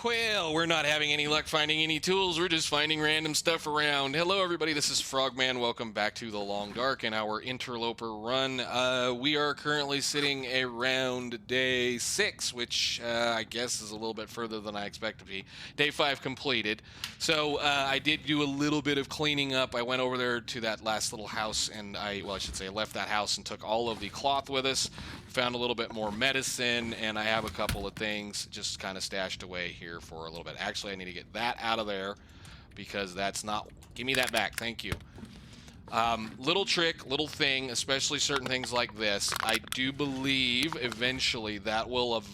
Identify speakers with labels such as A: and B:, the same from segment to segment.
A: Well, we're not having any luck finding any tools. We're just finding random stuff around. Hello, everybody. This is Frogman. Welcome back to The Long Dark and our Interloper run. We are currently sitting around day 6, which I guess is a little bit further than I expected to be. Day 5 completed. So I did do a little bit of cleaning up. I went over there to that last little house, and I left that house and took all of the cloth with us. Found a little bit more medicine, and I have a couple of things just kind of stashed away here for a little bit. Actually, I need to get that out of there because that's not... Give me that back. Thank you. Little trick, little thing, especially certain things like this. I do believe eventually that will,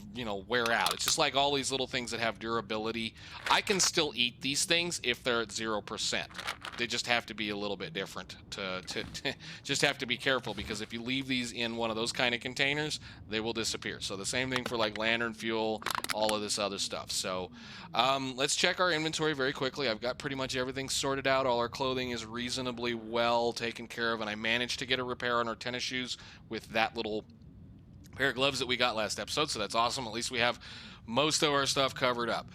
A: wear out. It's just like all these little things that have durability. I can still eat these things if they're at 0%. They just have to be a little bit different. Just have to be careful, because if you leave these in one of those kind of containers, they will disappear. So the same thing for like lantern fuel, all of this other stuff. So let's check our inventory very quickly. I've got pretty much everything sorted out. All our clothing is reasonably well taken care of, and I managed to get a repair on our tennis shoes with that little pair of gloves that we got last episode, so that's awesome. At least we have most of our stuff covered up.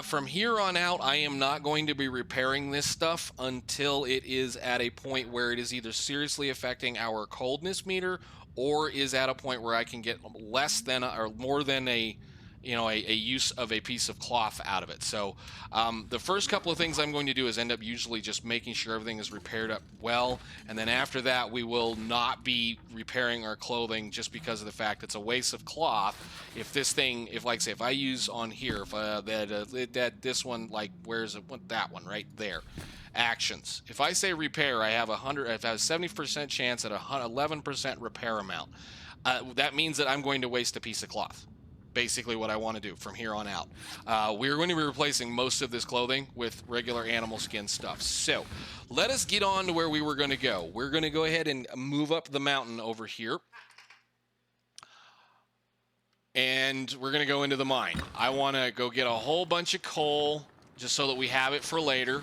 A: From here on out, I am not going to be repairing this stuff until it is at a point where it is either seriously affecting our coldness meter or is at a point where I can get less than or more than a use of a piece of cloth out of it. So the first couple of things I'm going to do is end up usually just making sure everything is repaired up well, and then after that we will not be repairing our clothing just because of the fact it's a waste of cloth. If this thing, if I use on here, if this one, like, where's it? That one right there. Actions. If I say repair, I have a 70% chance at a 11% repair amount. That means that I'm going to waste a piece of cloth. Basically what I want to do from here on out. We're going to be replacing most of this clothing with regular animal skin stuff. So let us get on to where we were going to go. We're going to go ahead and move up the mountain over here. And we're going to go into the mine. I want to go get a whole bunch of coal just so that we have it for later.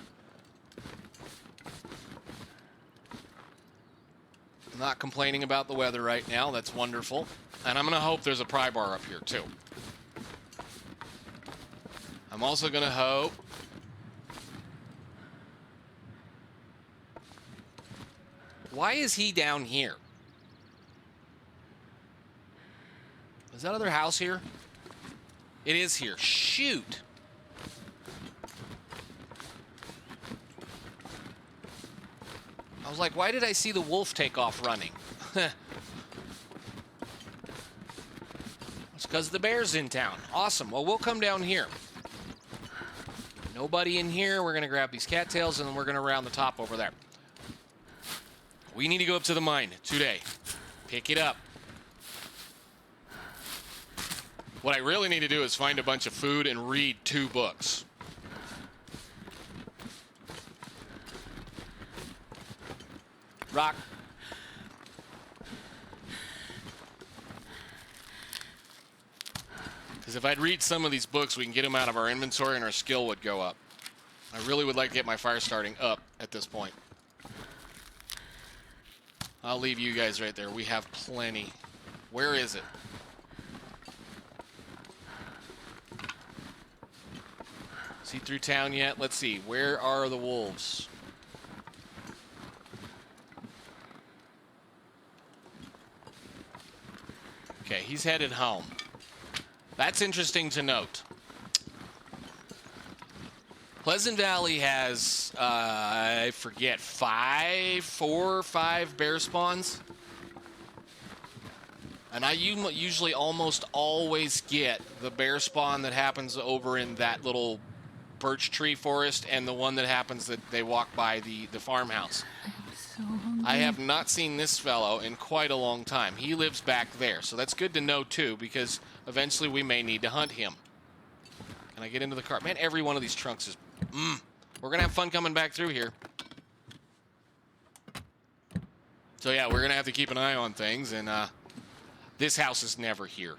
A: I'm not complaining about the weather right now. That's wonderful. And I'm going to hope there's a pry bar up here, too. I'm also going to hope... Why is he down here? Is that other house here? It is here. Shoot! I was like, why did I see the wolf take off running? It's because the bear's in town. Awesome. Well, we'll come down here. Nobody in here. We're going to grab these cattails, and then we're going to round the top over there. We need to go up to the mine today. Pick it up. What I really need to do is find a bunch of food and read 2 books. Rock. Because if I'd read some of these books, we can get them out of our inventory and our skill would go up. I really would like to get my fire starting up at this point. I'll leave you guys right there. We have plenty. Where is it? Is he through town yet? Let's see. Where are the wolves? Okay, he's headed home. That's interesting to note. Pleasant Valley has, I forget, 4 or 5 bear spawns. And I usually almost always get the bear spawn that happens over in that little birch tree forest and the one that happens that they walk by the farmhouse. I have not seen this fellow in quite a long time. He lives back there, so that's good to know too, because eventually we may need to hunt him. Can I get into the car? Man, every one of these trunks is... We're going to have fun coming back through here. So yeah, we're going to have to keep an eye on things, and this house is never here.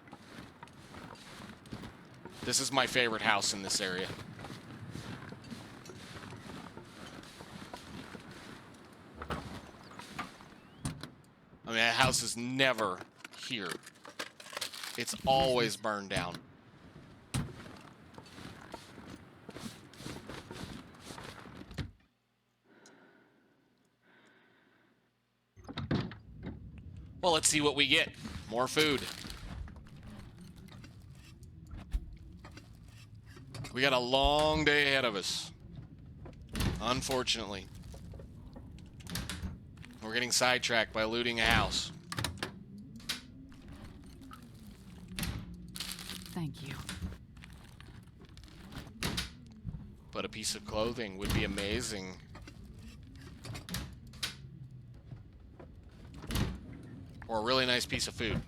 A: This is my favorite house in this area. I mean, that house is never here. It's always burned down. Well, let's see what we get. More food. We got a long day ahead of us. Unfortunately. We're getting sidetracked by looting a house.
B: Thank you.
A: But a piece of clothing would be amazing. Or a really nice piece of food.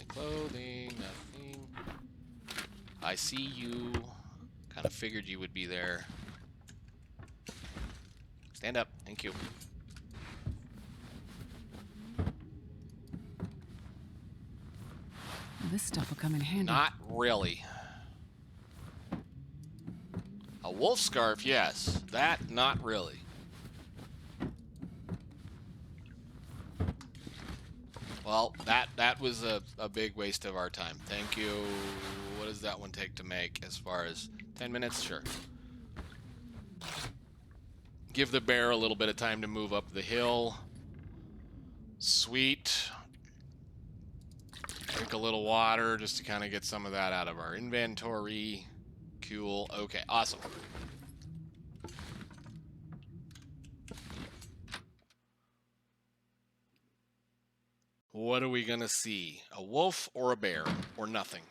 A: Clothing, nothing. I see you. Kind of figured you would be there. Stand up. Thank you.
B: This stuff will come in handy.
A: Not really. A wolf scarf, yes. That, not really. Well, that was a big waste of our time. Thank you. What does that one take to make as far as 10 minutes? Sure. Give the bear a little bit of time to move up the hill. Sweet. Drink a little water just to kind of get some of that out of our inventory. Cool. Okay, awesome. What are we gonna see? A wolf or a bear? Or nothing?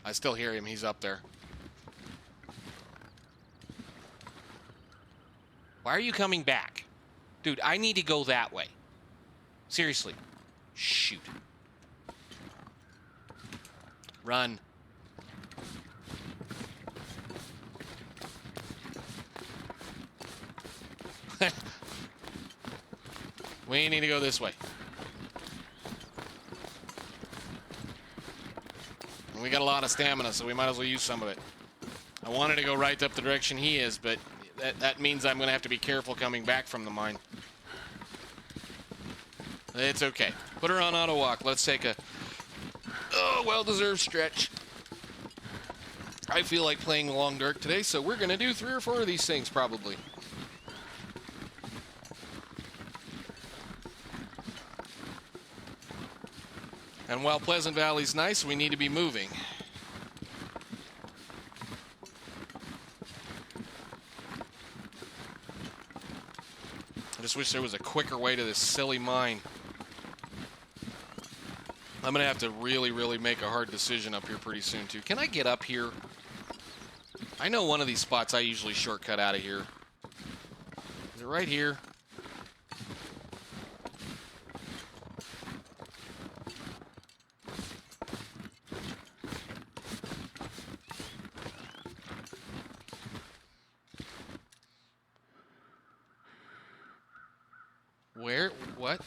A: I still hear him. He's up there. Why are you coming back? Dude, I need to go that way. Seriously. Shoot. Run. We need to go this way. And we got a lot of stamina, so we might as well use some of it. I wanted to go right up the direction he is, but that means I'm going to have to be careful coming back from the mine. It's okay. Put her on auto walk. Let's take a well-deserved stretch. I feel like playing the Long Dark today, so we're going to do 3 or 4 of these things probably. And while Pleasant Valley's nice, we need to be moving. I just wish there was a quicker way to this silly mine. I'm going to have to really, really make a hard decision up here pretty soon, too. Can I get up here? I know one of these spots I usually shortcut out of here. Is it right here? Where? What?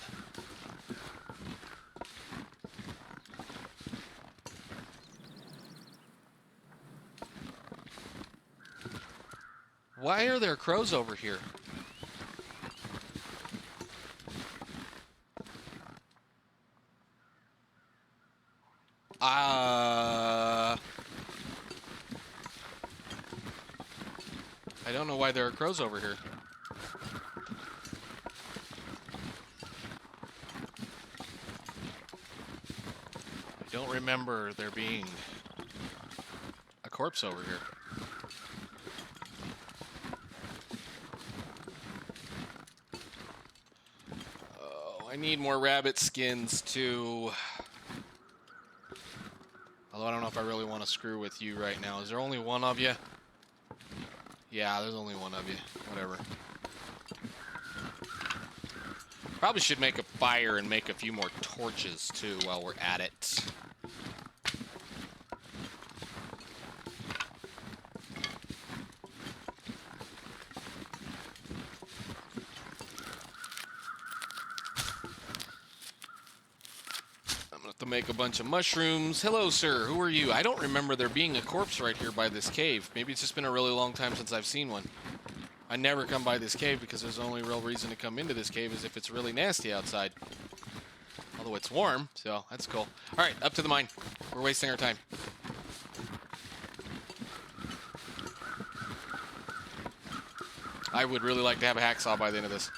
A: Why are there crows over here? I don't know why there are crows over here. I don't remember there being a corpse over here. Oh, I need more rabbit skins too. Although I don't know if I really want to screw with you right now. Is there only one of you? Yeah, there's only one of you. Whatever. Probably should make a fire and make a few more torches too while we're at it. Have to make a bunch of mushrooms. Hello, sir. Who are you? I don't remember there being a corpse right here by this cave. Maybe it's just been a really long time since I've seen one. I never come by this cave because there's the only real reason to come into this cave is if it's really nasty outside. Although it's warm, so that's cool. All right, up to the mine. We're wasting our time. I would really like to have a hacksaw by the end of this.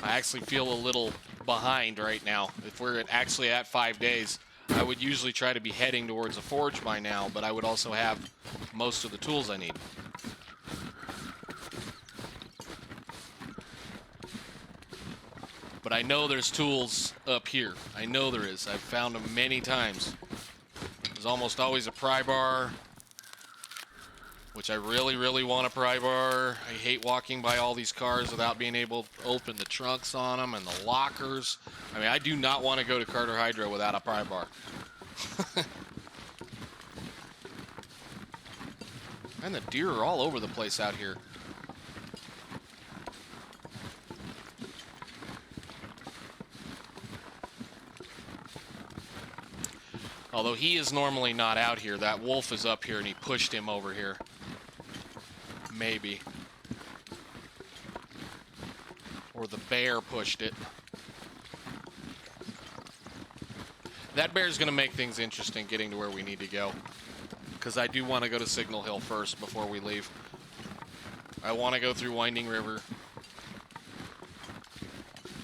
A: I actually feel a little behind right now. If we're actually at 5 days, I would usually try to be heading towards a forge by now, but I would also have most of the tools I need. But I know there's tools up here. I know there is. I've found them many times. There's almost always a pry bar, which I really, really want a pry bar. I hate walking by all these cars without being able to open the trunks on them and the lockers. I mean, I do not want to go to Carter Hydro without a pry bar. And the deer are all over the place out here. Although he is normally not out here. That wolf is up here and he pushed him over here. Maybe. Or the bear pushed it. That bear's going to make things interesting getting to where we need to go. Because I do want to go to Signal Hill first before we leave. I want to go through Winding River.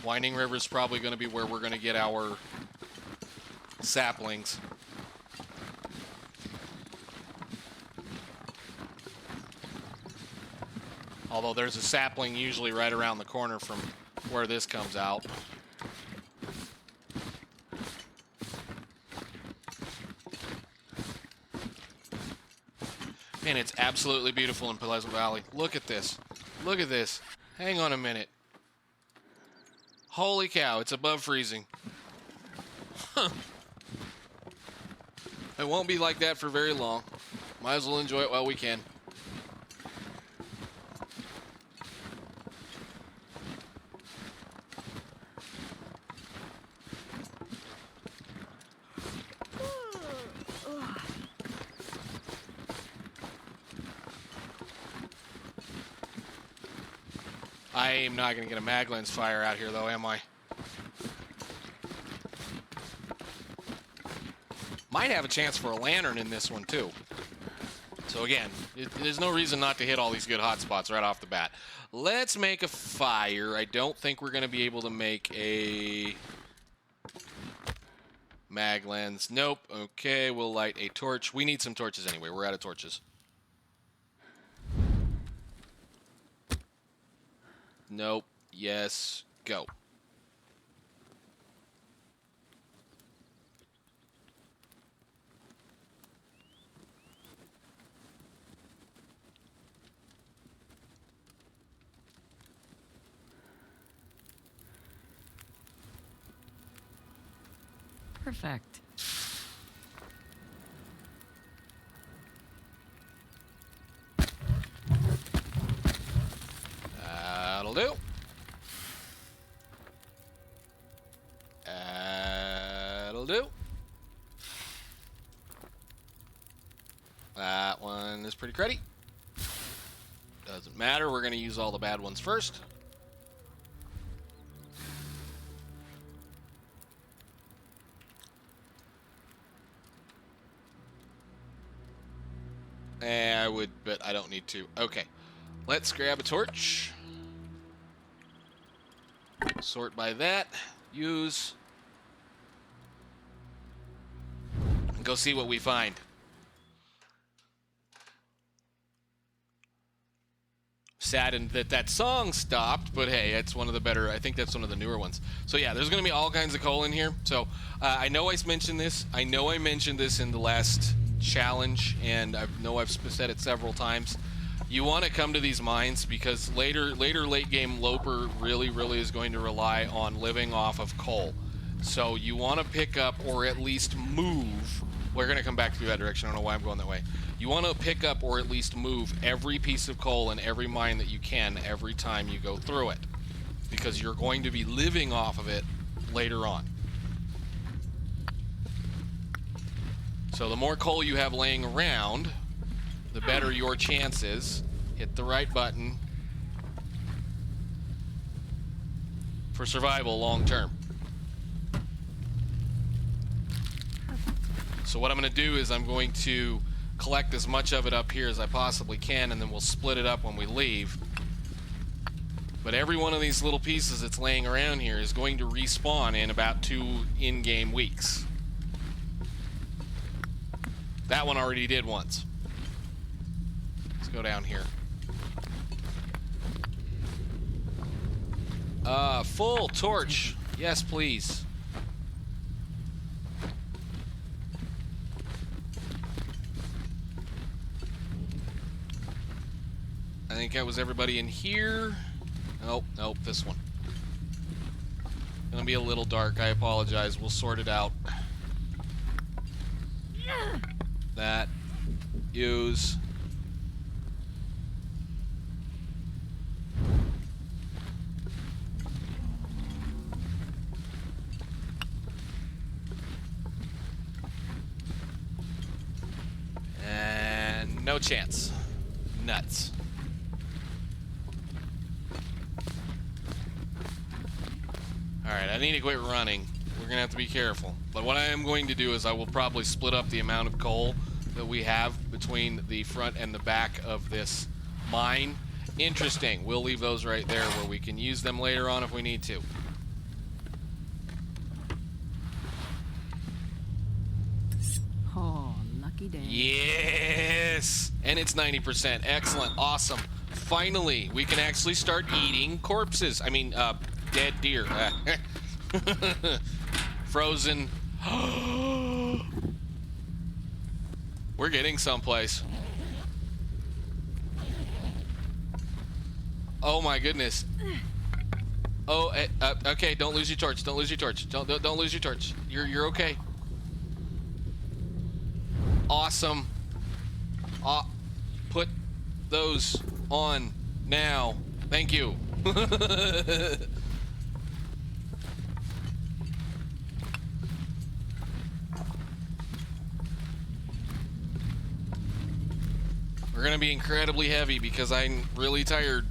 A: Winding River is probably going to be where we're going to get our saplings. Although there's a sapling usually right around the corner from where this comes out. Man, it's absolutely beautiful in Pleasant Valley. Look at this. Look at this. Hang on a minute. Holy cow, it's above freezing. Huh. It won't be like that for very long. Might as well enjoy it while we can. I am not going to get a mag lens fire out here, though, am I? Might have a chance for a lantern in this one, too. So, again, there's no reason not to hit all these good hot spots right off the bat. Let's make a fire. I don't think we're going to be able to make a mag lens. Nope. Okay, we'll light a torch. We need some torches anyway. We're out of torches. Nope. Yes. Go.
B: Perfect.
A: That'll do. That'll do. That one is pretty cruddy. Doesn't matter. We're going to use all the bad ones first. I would, but I don't need to. Okay. Let's grab a torch. Sort by that. Use. And go see what we find. Saddened that that song stopped, but hey, it's one of the better, I think that's one of the newer ones. So yeah, there's going to be all kinds of coal in here. So I know I mentioned this. I know I mentioned this in the last challenge, and I know I've said it several times. You want to come to these mines because later late game Loper really is going to rely on living off of coal. So you want to pick up or at least move We're going to come back through that direction. I don't know why I'm going that way. You want to pick up or at least move every piece of coal in every mine that you can every time you go through it, because you're going to be living off of it later on. So the more coal you have laying around, the better your chances. Hit the right button for survival long term. So what I'm going to do is I'm going to collect as much of it up here as I possibly can, and then we'll split it up when we leave. But every one of these little pieces that's laying around here is going to respawn in about 2 in-game weeks. That one already did once. Let's go down here. Full torch. Yes, please. I think that was everybody in here. Nope, nope, this one. Gonna be a little dark, I apologize. We'll sort it out. That. Use. And no chance. Nuts. Alright, I need to quit running. We're gonna have to be careful. But what I am going to do is I will probably split up the amount of coal that we have between the front and the back of this mine. Interesting. We'll leave those right there where we can use them later on if we need to.
B: Oh, lucky day.
A: Yes! And it's 90%. Excellent. Awesome. Finally, we can actually start eating corpses. I mean, dead deer. Frozen. We're getting someplace. Oh my goodness. Oh, okay. Don't lose your torch. Don't lose your torch. Don't lose your torch. You're okay. Awesome. Put those on now. Thank you. We're gonna be incredibly heavy because I'm really tired,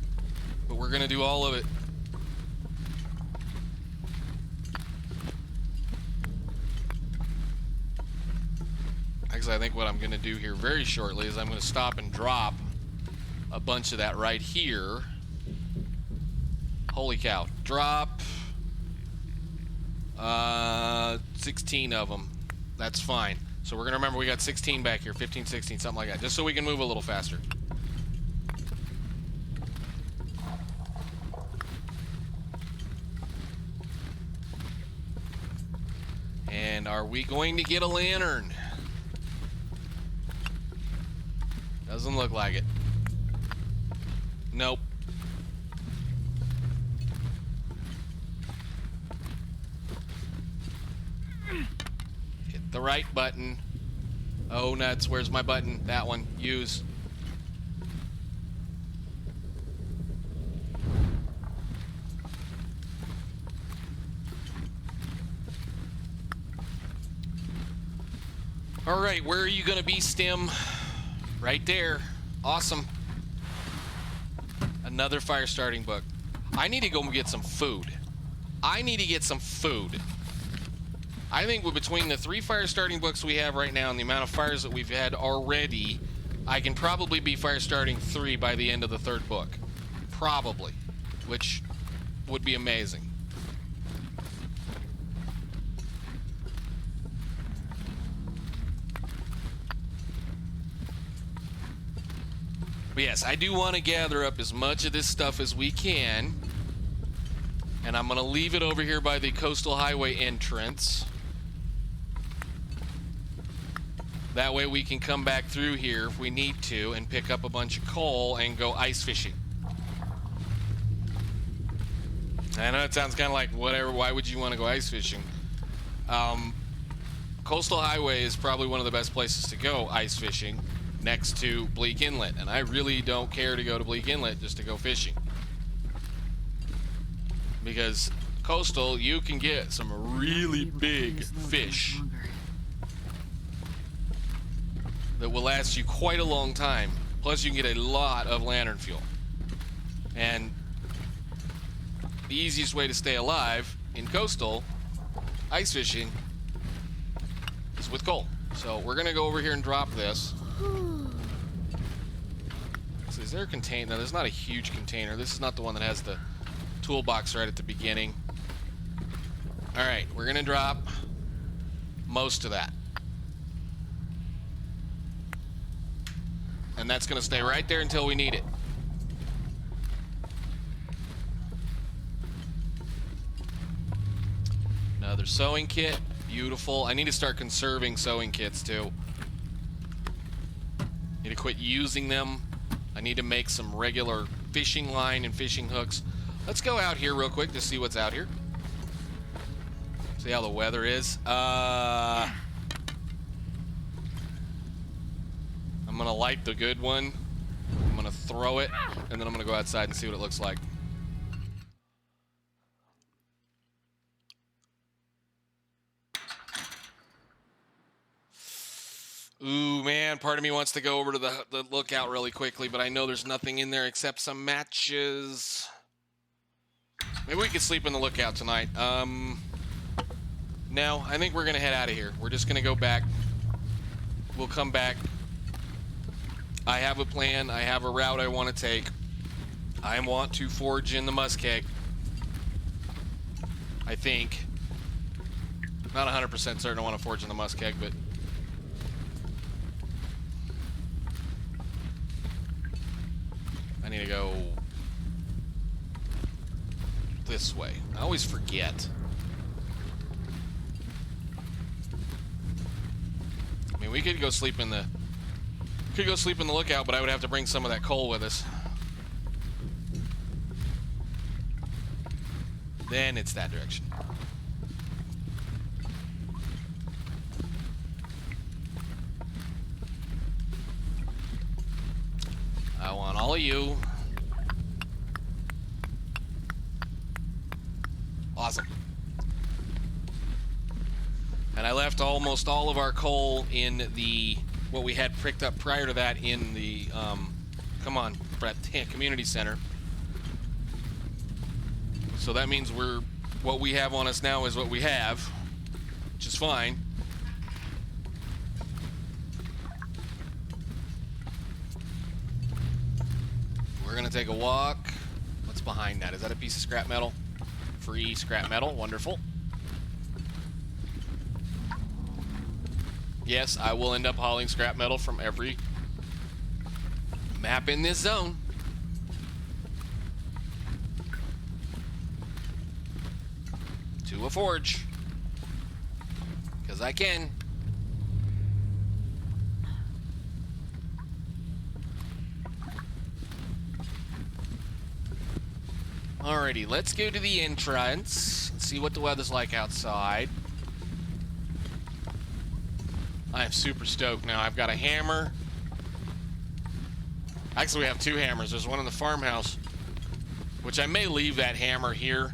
A: but we're gonna do all of it. Actually, I think what I'm gonna do here very shortly is I'm gonna stop and drop a bunch of that right here. Holy cow. Drop 16 of them. That's fine. So we're gonna remember we got 16 back here, 15, 16, something like that, just so we can move a little faster. And are we going to get a lantern? Doesn't look like it. Nope. Hit the right button. Oh, nuts. Where's my button? That one. Use. All right, where are you going to be, Stim? Right there. Awesome. Another fire starting book. I need to go get some food. I need to get some food. I think between the 3 fire starting books we have right now and the amount of fires that we've had already, I can probably be fire starting 3 by the end of the 3rd book. Probably. Which would be amazing. But yes, I do want to gather up as much of this stuff as we can. And I'm going to leave it over here by the coastal highway entrance. That way we can come back through here if we need to and pick up a bunch of coal and go ice fishing. I know it sounds kind of like whatever, why would you want to go ice fishing? Coastal Highway is probably one of the best places to go ice fishing next to Bleak Inlet. And I really don't care to go to Bleak Inlet just to go fishing. Because coastal, you can get some really big fish that will last you quite a long time. Plus, you can get a lot of lantern fuel. And the easiest way to stay alive in coastal ice fishing is with coal. So we're gonna go over here and drop this. So is there a container? No, there's not a huge container. This is not the one that has the toolbox right at the beginning. All right, we're gonna drop most of that. And that's gonna stay right there until we need it. Another sewing kit, beautiful. I need to start conserving sewing kits too. Need to quit using them. I need to make some regular fishing line and fishing hooks. Let's go out here real quick to see what's out here. See how the weather is. I'm gonna light the good one. I'm gonna throw it, and then I'm gonna go outside and see what it looks like. Ooh, man, part of me wants to go over to the lookout really quickly, but I know there's nothing in there except some matches. Maybe we could sleep in the lookout tonight. No, I think we're gonna head out of here. We're just gonna go back. We'll come back. I have a plan. I have a route I want to take. I want to forge in the muskeg. I think. Not 100% certain I want to forge in the muskeg, but I need to go this way. I always forget. I mean, we could go sleep in the lookout, but I would have to bring some of that coal with us. Then it's that direction. I want all of you. Awesome. And I left almost all of our coal in the, what we had picked up prior to that in the, come on, Brett, community center. So that means what we have on us now is what we have, which is fine. We're gonna take a walk. What's behind that? Is that a piece of scrap metal? Free scrap metal, wonderful. Yes, I will end up hauling scrap metal from every map in this zone. To a forge. Because I can. Alrighty, let's go to the entrance and see what the weather's like outside. I am super stoked now. I've got a hammer. Actually, we have two hammers. There's one in the farmhouse, which I may leave that hammer here,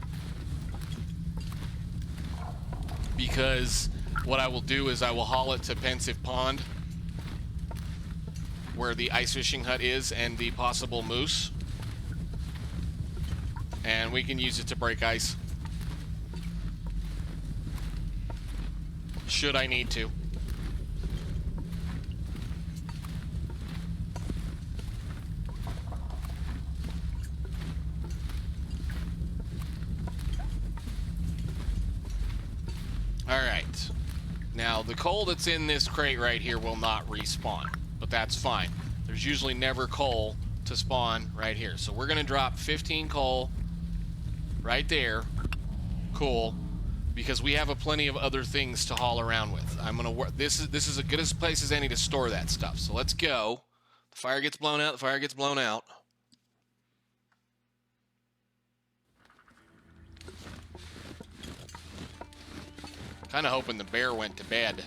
A: because what I will do is I will haul it to Pensive Pond, where the ice fishing hut is and the possible moose, and we can use it to break ice should I need to. Alright, now the coal that's in this crate right here will not respawn, but that's fine. There's usually never coal to spawn right here. So we're gonna drop 15 coal right there. Cool, because we have a plenty of other things to haul around with. I'm gonna work. This is as good a place as any to store that stuff. So let's go. The fire gets blown out. The fire gets blown out. Kind of hoping the bear went to bed.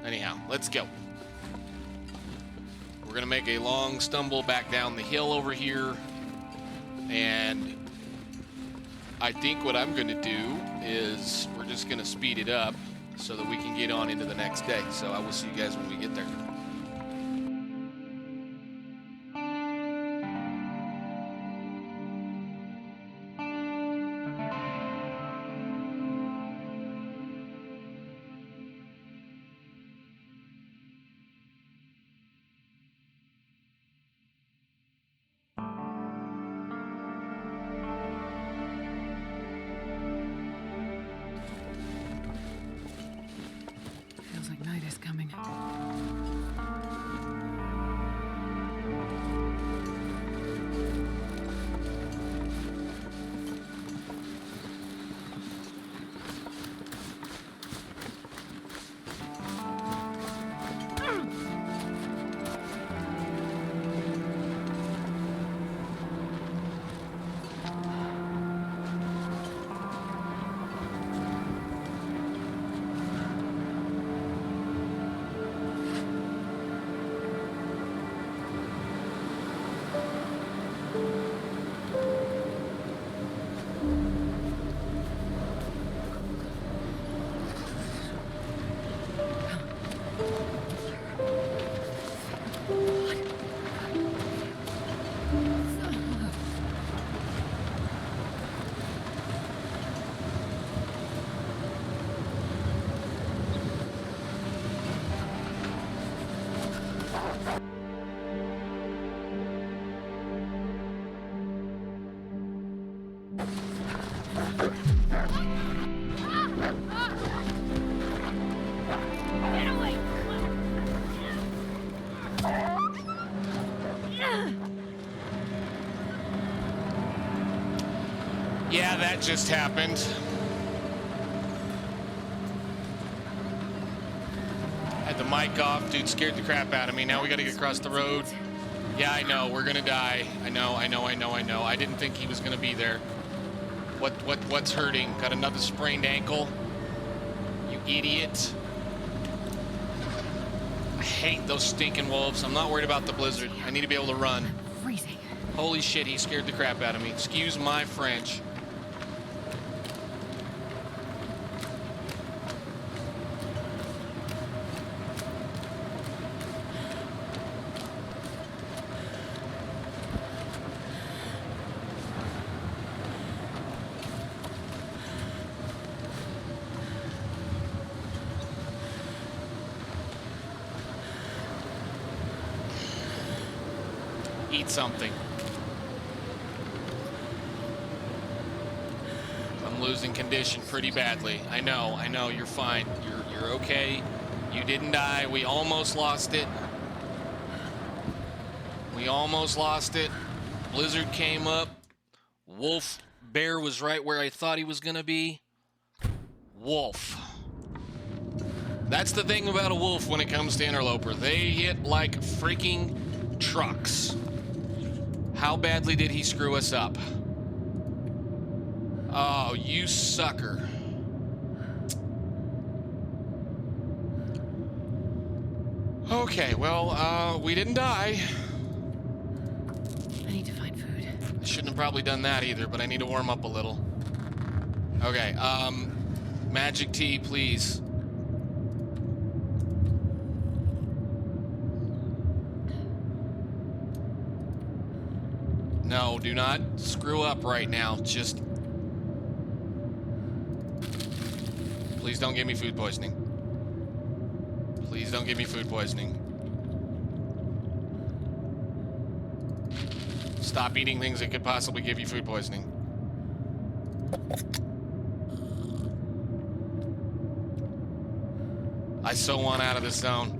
A: Anyhow, let's go. We're gonna make a long stumble back down the hill over here, and I think what I'm gonna do is we're just gonna speed it up so that we can get on into the next day. So I will see you guys when we get there.
B: Feels like night is coming.
A: Yeah, that just happened. Had the mic off. Dude scared the crap out of me. Now we gotta get across the road. Yeah, I know. We're gonna die. I know. I didn't think he was gonna be there. What's hurting? Got another sprained ankle? You idiot. I hate those stinking wolves. I'm not worried about the blizzard. I need to be able to run.
B: I'm freezing.
A: Holy shit, he scared the crap out of me. Excuse my French. Eat something. I'm losing condition pretty badly. I know, you're fine. You're okay. You didn't die. We almost lost it. Blizzard came up. Bear was right where I thought he was gonna be. Wolf. That's the thing about a wolf when it comes to Interloper. They hit like freaking trucks. How badly did he screw us up? Oh, you sucker. Okay, well, we didn't die.
B: I need to find food.
A: I shouldn't have probably done that either, but I need to warm up a little. Okay, magic tea, please. No, do not screw up right now. Just... Please don't give me food poisoning. Please don't give me food poisoning. Stop eating things that could possibly give you food poisoning. I so want out of this zone.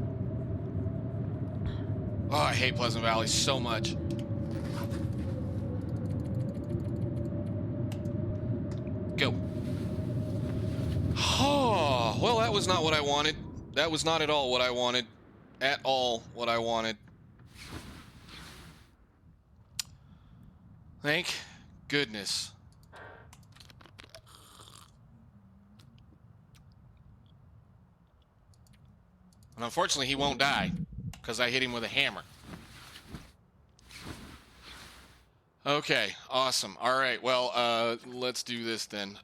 A: Oh, I hate Pleasant Valley so much. Go. Oh, well, that was not what I wanted. That was not at all what I wanted. At all what I wanted. Thank goodness. And unfortunately, he won't die because I hit him with a hammer. Okay, awesome. All right, well, let's do this then.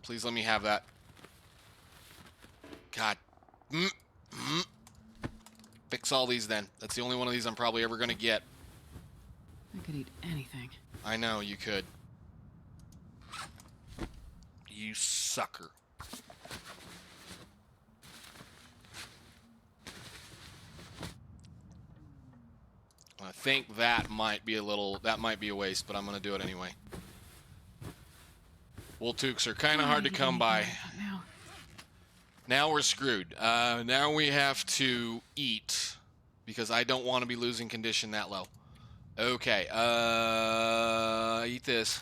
A: Please let me have that. God. Fix all these then. That's the only one of these I'm probably ever going to get.
B: I could eat anything.
A: I know, you could. You sucker. I think that might be a waste, but I'm going to do it anyway. Wooltooks are kind of hard to come by. Now we're screwed. Now we have to eat, because I don't want to be losing condition that low. Okay, eat this.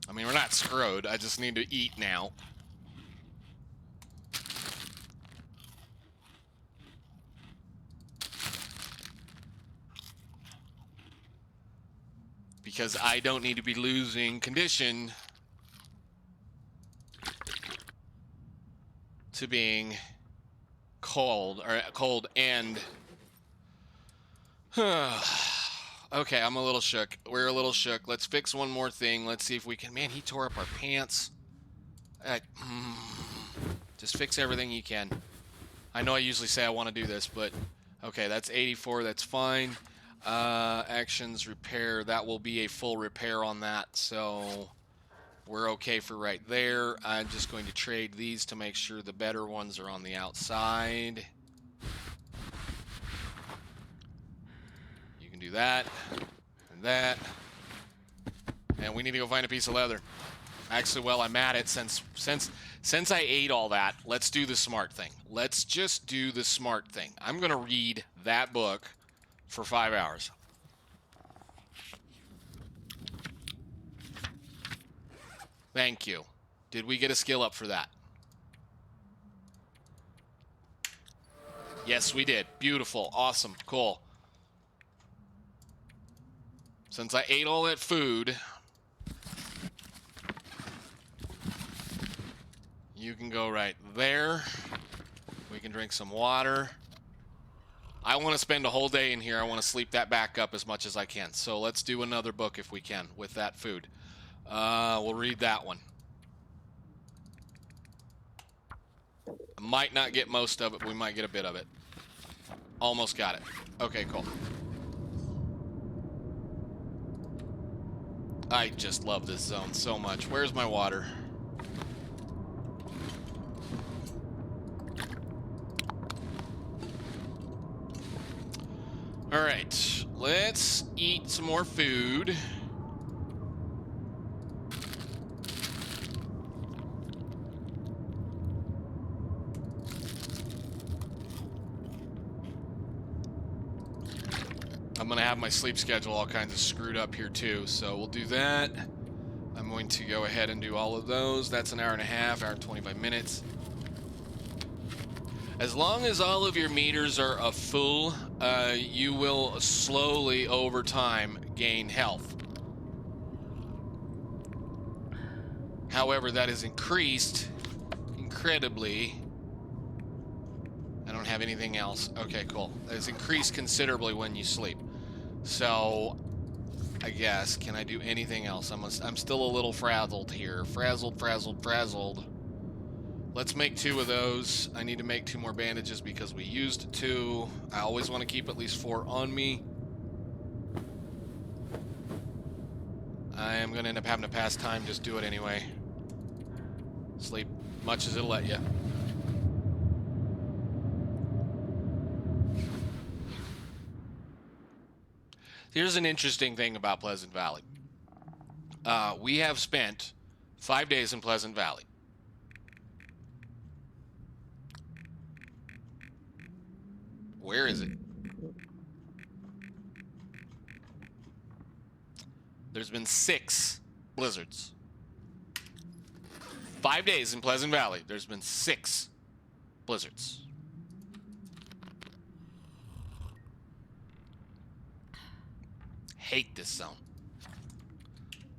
A: I mean, we're not screwed. I just need to eat now. Because I don't need to be losing condition to being cold, or cold and... Okay, I'm a little shook. We're a little shook. Let's fix one more thing. Let's see if we can... Man, he tore up our pants. Just fix everything you can. I know I usually say I want to do this, but... Okay, that's 84. That's fine. Actions, repair. That will be a full repair on that, so... We're okay for right there. I'm just going to trade these to make sure the better ones are on the outside. You can do that, and that. And we need to go find a piece of leather. Actually, well, I'm at it since I ate all that. Let's do the smart thing. Let's just do the smart thing. I'm going to read that book for 5 hours. Thank you. Did we get a skill up for that? Yes, we did. Beautiful. Awesome. Cool. Since I ate all that food, you can go right there. We can drink some water. I want to spend a whole day in here. I want to sleep that back up as much as I can. So let's do another book if we can with that food. We'll read that one. I might not get most of it, but we might get a bit of it. Almost got it. Okay, cool. I just love this zone so much. Where's my water? All right, let's eat some more food. I'm going to have my sleep schedule all kinds of screwed up here too, so we'll do that. I'm going to go ahead and do all of those. That's an hour and a half, hour and 25 minutes. As long as all of your meters are full, you will slowly, over time, gain health. However, that is increased incredibly. I don't have anything else. Okay, cool. That is increased considerably when you sleep. So, I guess, can I do anything else? I'm still a little frazzled here. Frazzled. Let's make 2 of those. I need to make 2 more bandages because we used 2. I always want to keep at least 4 on me. I am going to end up having to pass time. Just do it anyway. Sleep much as it'll let you. Here's an interesting thing about Pleasant Valley. We have spent 5 days in Pleasant Valley. Where is it? There's been 6 blizzards. 5 days in Pleasant Valley. There's been 6 blizzards. Hate this zone.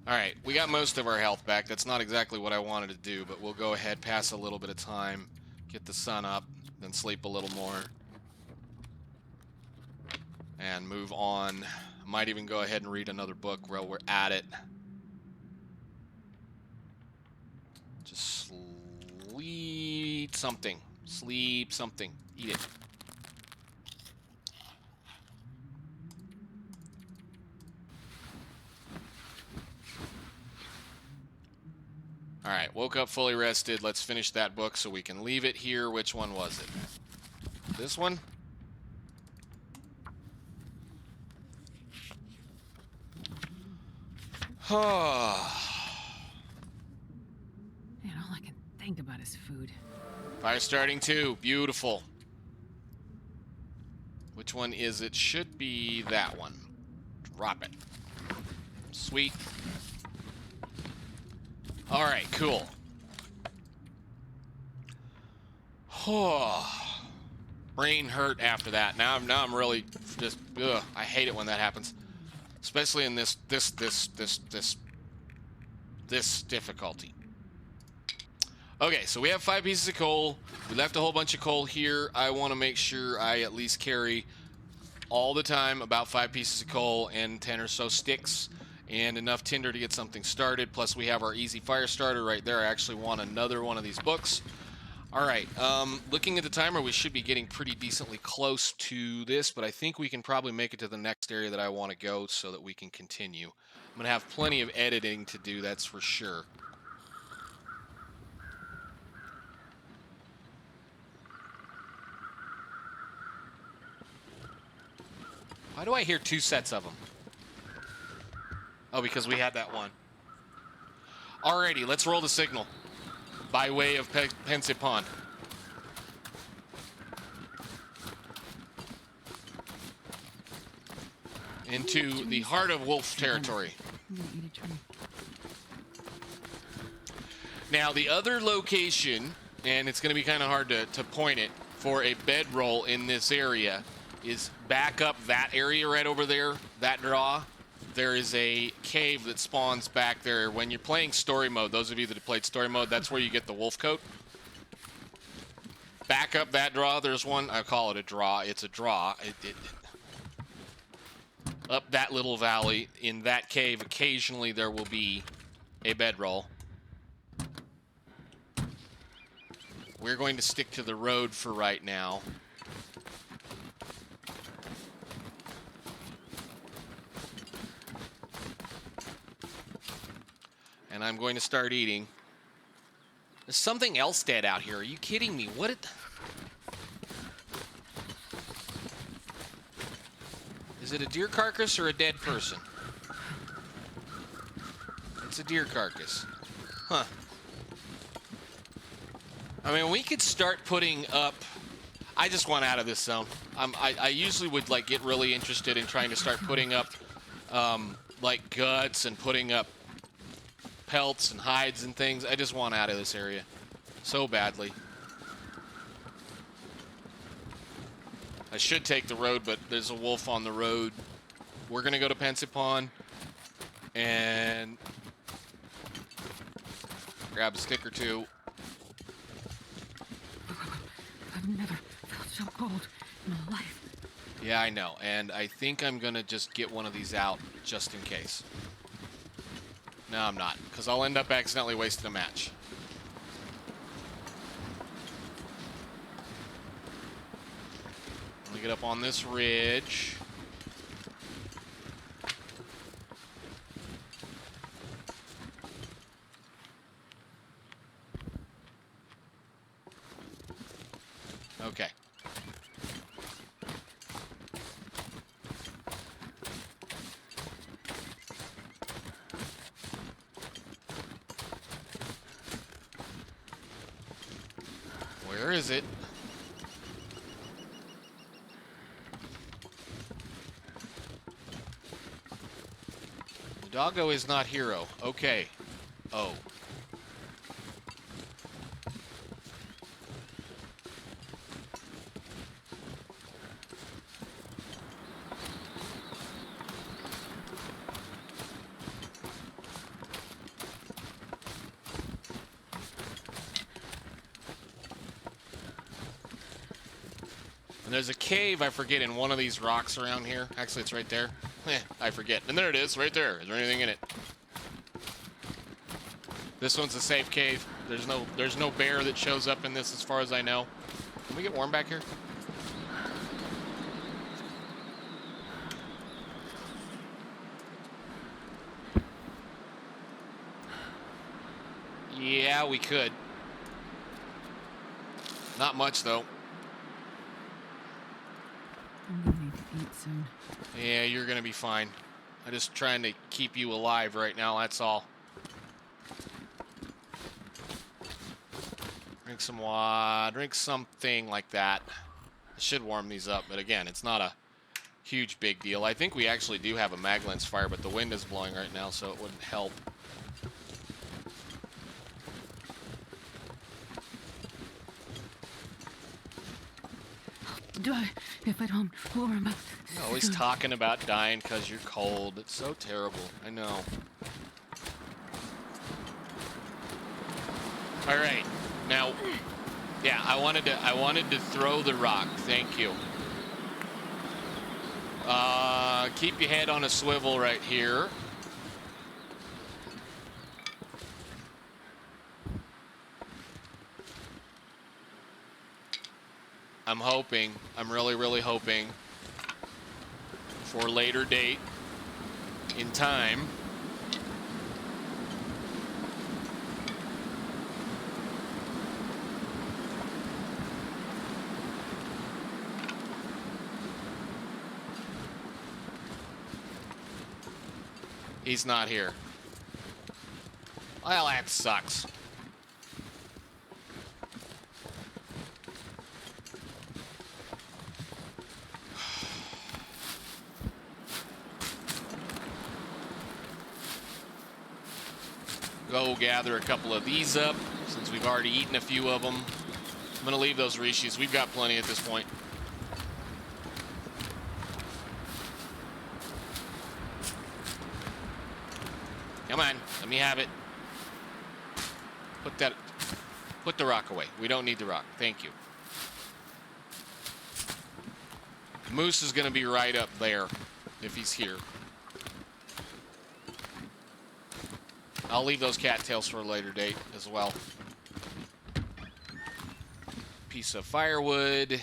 A: Alright, we got most of our health back. That's not exactly what I wanted to do, but we'll go ahead, pass a little bit of time, get the sun up, then sleep a little more. And move on. Might even go ahead and read another book while we're at it. Just sleep something. Sleep something. Eat it. Alright, woke up fully rested. Let's finish that book so we can leave it here. Which one was it? This one?
B: Man, all I can think about is food.
A: Fire starting too. Beautiful. Which one is it? Should be that one. Drop it. Sweet. Alright, cool. Brain hurt after that. Now I'm really just, ugh, I hate it when that happens. Especially in this difficulty. Okay, so we have 5 pieces of coal. We left a whole bunch of coal here. I want to make sure I at least carry all the time about 5 pieces of coal and 10 or so sticks and enough tinder to get something started. Plus we have our easy fire starter right there. I actually want another one of these books. Alright, looking at the timer, we should be getting pretty decently close to this, but I think we can probably make it to the next area that I want to go so that we can continue. I'm going to have plenty of editing to do, that's for sure. Why do I hear 2 sets of them? Oh, because we had that one. Alrighty, let's roll the signal. By way of Pensive Pond. Into the heart of wolf territory. Now, the other location, and it's going to be kind of hard to point it, for a bedroll in this area is back up that area right over there, that draw. There is a cave that spawns back there. When you're playing story mode, those of you that have played story mode, that's where you get the wolf coat. Back up that draw, there's one. I call it a draw. It's a draw. Up that little valley, in that cave, occasionally there will be a bedroll. We're going to stick to the road for right now. And I'm going to start eating. There's something else dead out here. Are you kidding me? What it... Is it a deer carcass or a dead person? It's a deer carcass. Huh. I mean, we could start putting up... I just want out of this zone. I usually would like get really interested in trying to start putting up like guts and putting up pelts and hides and things. I just want out of this area so badly. I should take the road, but there's a wolf on the road. We're gonna go to Pensive Pond and grab a stick or two.
B: I've never felt so cold in my life.
A: Yeah, I know, and I think I'm gonna just get one of these out just in case. No, I'm not, because I'll end up accidentally wasting a match. Let me get up on this ridge. Okay. Where is it? The doggo is not hero. Okay. Oh. And there's a cave, I forget, in one of these rocks around here. Actually, it's right there. I forget. And there it is, right there. Is there anything in it? This one's a safe cave. There's no bear that shows up in this as far as I know. Can we get warm back here? Yeah, we could. Not much, though.
B: I'm gonna need to eat soon.
A: Yeah, you're gonna be fine. I'm just trying to keep you alive right now, that's all. Drink some water, drink something like that. It should warm these up, but again, it's not a huge big deal. I think we actually do have a mag lens fire, but the wind is blowing right now, so it wouldn't help.
B: Die if I don't warm up.
A: You're always
B: soon.
A: talking about dying because you're cold. It's so terrible. I know. All right. Now, yeah, I wanted to throw the rock. Thank you. Keep your head on a swivel right here. I'm really hoping for a later date in time. He's not here. Well, that sucks. Go gather a couple of these up, since we've already eaten a few of them. I'm going to leave those rishis. We've got plenty at this point. Come on, let me have it. Put the rock away. We don't need the rock. Thank you. Moose is going to be right up there if he's here. I'll leave those cattails for a later date as well. Piece of firewood.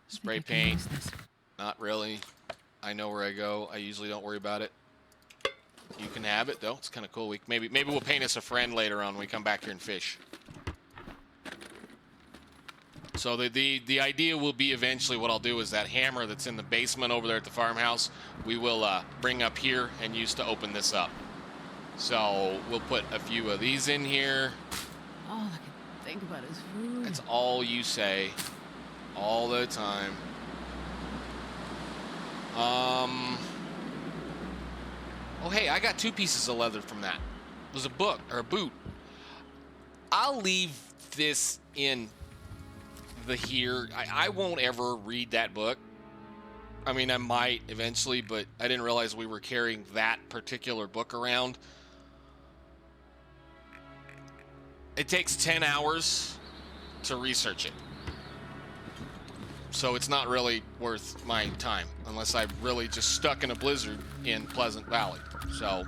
A: Spray paint. Not really. I know where I go. I usually don't worry about it. You can have it though. It's kind of cool. Maybe we'll paint us a friend later on when we come back here and fish. So the idea will be eventually what I'll do is that hammer that's in the basement over there at the farmhouse, we will bring up here and use to open this up. So we'll put a few of these in here.
B: All I can think about is food.
A: That's all you say, all the time. Oh, hey, I got 2 pieces of leather from that. It was a book, or a boot. I'll leave this in the here. I won't ever read that book. I mean, I might eventually, but I didn't realize we were carrying that particular book around. It takes 10 hours to research it. So it's not really worth my time unless I'm really just stuck in a blizzard in Pleasant Valley. So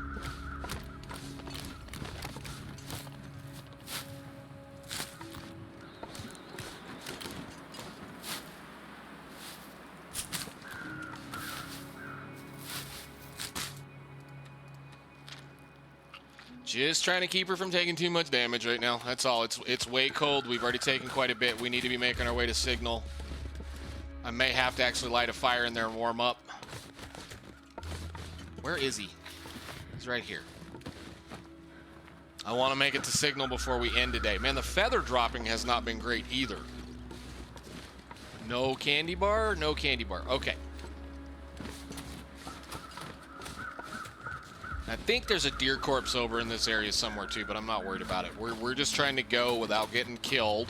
A: just trying to keep her from taking too much damage right now. That's all. It's way cold. We've already taken quite a bit. We need to be making our way to Signal. I may have to actually light a fire in there and warm up. Where is he? He's right here. I want to make it to Signal before we end today. Man, the feather dropping has not been great either. No candy bar? No candy bar. Okay. I think there's a deer corpse over in this area somewhere too, but I'm not worried about it. We're just trying to go without getting killed.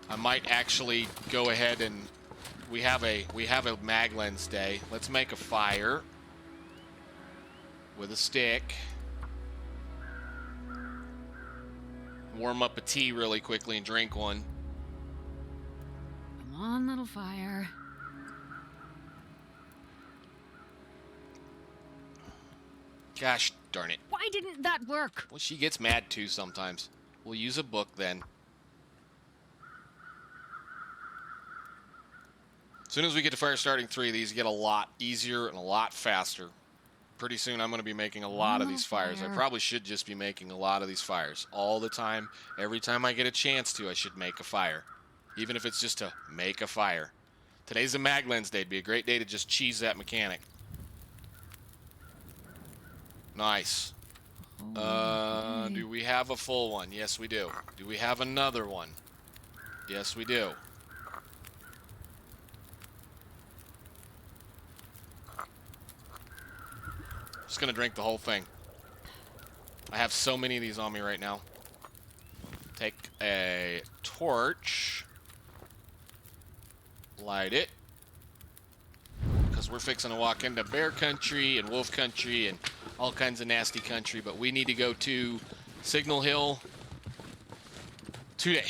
A: I might actually go ahead and we have a mag lens day. Let's make a fire with a stick. Warm up a tea really quickly and drink one.
B: on, little fire.
A: Gosh darn it.
B: Why didn't that work?
A: Well, she gets mad too sometimes. We'll use a book then. As soon as we get to fire starting 3, these get a lot easier and a lot faster. Pretty soon I'm going to be making a lot of these fires. I probably should just be making a lot of these fires all the time. Every time I get a chance to, I should make a fire. Even if it's just to make a fire. Today's a mag lens day. It'd be a great day to just cheese that mechanic. Nice. Do we have a full one? Yes, we do. Do we have another one? Yes, we do. Just gonna drink the whole thing. I have so many of these on me right now. Take a torch. Light it. Because we're fixing to walk into bear country and wolf country and all kinds of nasty country, but we need to go to Signal Hill today.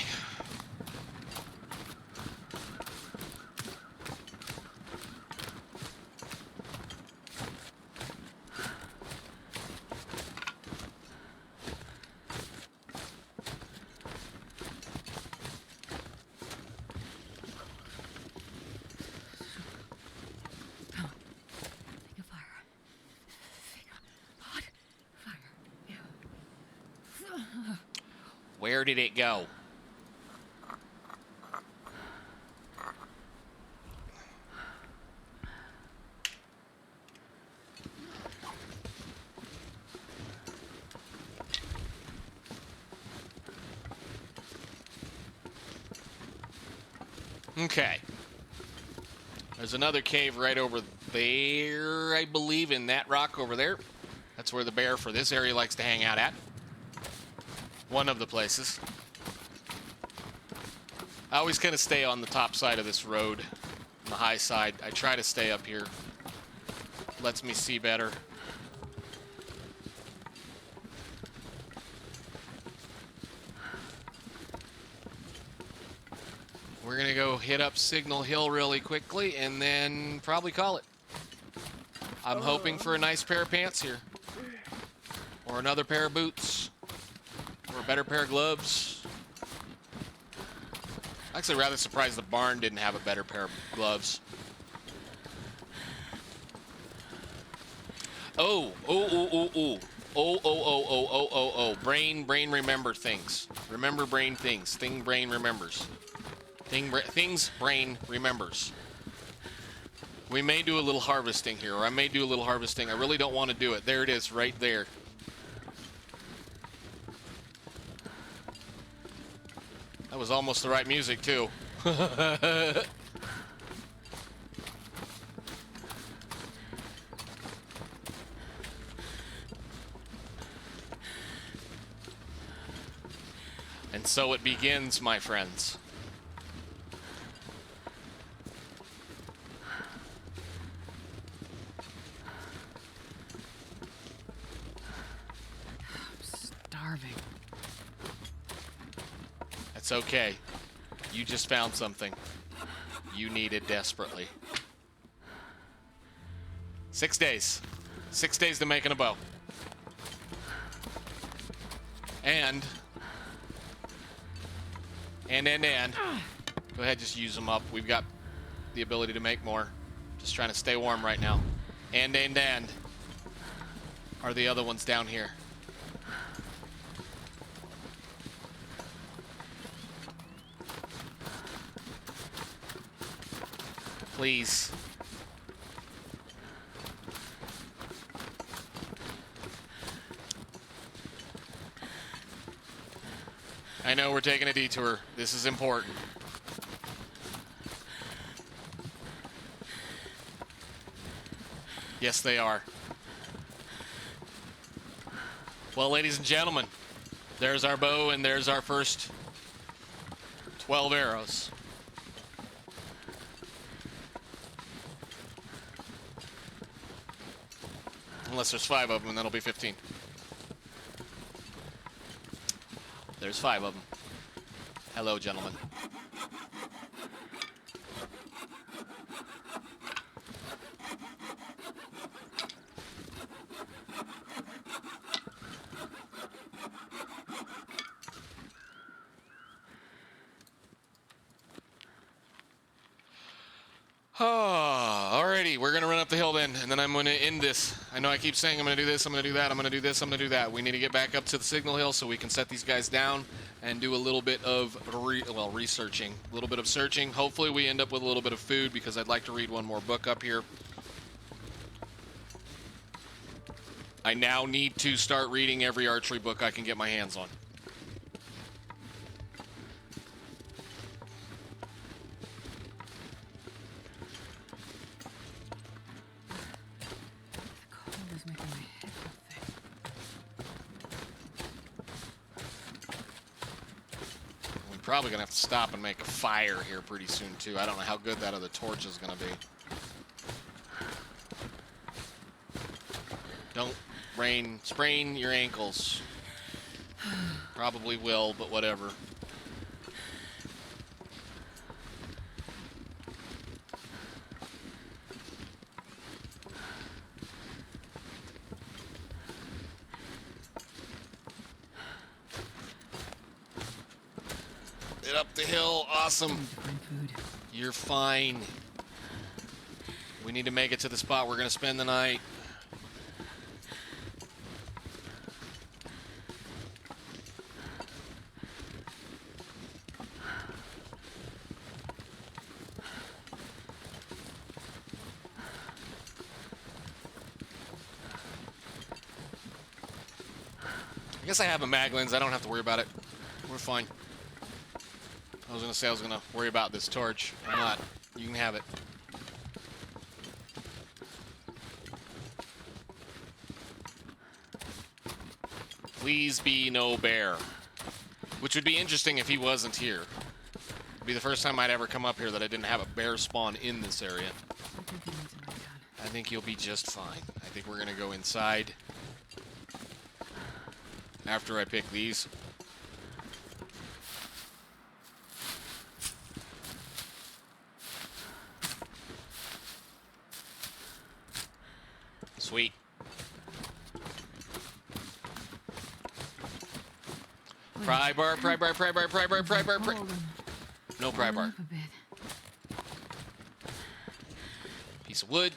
A: Where did it go? Okay. There's another cave right over there, I believe, in that rock over there. That's where the bear for this area likes to hang out at. One of the places. I always kind of stay on the top side of this road, on the high side. I try to stay up here. Lets me see better. We're gonna go hit up Signal Hill really quickly and then probably call it. I'm hoping for a nice pair of pants here. Or another pair of boots. Or a better pair of gloves. Actually, rather surprised the barn didn't have a better pair of gloves. Oh. Brain remember things. Remember brain things. Thing brain remembers. Things brain remembers. We may do a little harvesting here, or I may do a little harvesting. I really don't want to do it. There it is, right there. That was almost the right music, too. And so it begins, my friends.
B: Starving.
A: It's okay. You just found something you needed desperately. 6 days. 6 days to making a bow. And. Go ahead, just use them up. We've got the ability to make more. Just trying to stay warm right now. And. Are the other ones down here? Please. I know we're taking a detour. This is important. Yes, they are. Well, ladies and gentlemen, there's our bow and there's our first 12 arrows. Unless there's 5 of them, and that'll be 15. There's 5 of them. Hello, gentlemen. Alrighty, we're gonna run up the hill then, and then I'm gonna end this. I know I keep saying I'm gonna do this, I'm gonna do that, I'm gonna do this, I'm gonna do that. We need to get back up to the signal hill so we can set these guys down and do a little bit of researching, a little bit of searching. Hopefully we end up with a little bit of food because I'd like to read one more book up here. I now need to start reading every archery book I can get my hands on. Probably gonna have to stop and make a fire here pretty soon too. I don't know how good that other torch is gonna be. Don't sprain your ankles. Probably will, but whatever. Up the hill, awesome. You're fine. We need to make it to the spot we're gonna spend the night. I guess I have a mag lens. I don't have to worry about it. We're fine. I was gonna say I was gonna worry about this torch. I'm not. You can have it. Please be no bear. Which would be interesting if he wasn't here. It'd be the first time I'd ever come up here that I didn't have a bear spawn in this area. I think you'll be just fine. I think we're gonna go inside after I pick these. Sweet. Pry bar, pry bar, pry bar, pry bar, pry bar, pry. No pry bar. Piece of wood.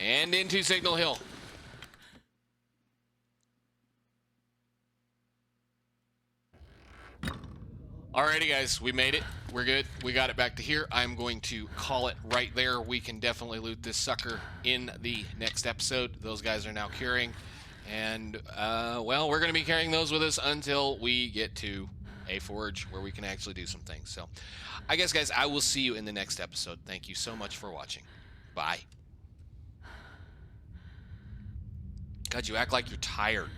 A: And into Signal Hill. Alrighty guys, we made it. We're good. We got it back to here. I'm going to call it right there. We can definitely loot this sucker in the next episode. Those guys are now curing. And, well, we're going to be carrying those with us until we get to a forge where we can actually do some things. So, I guess, guys, I will see you in the next episode. Thank you so much for watching. Bye. God, you act like you're tired.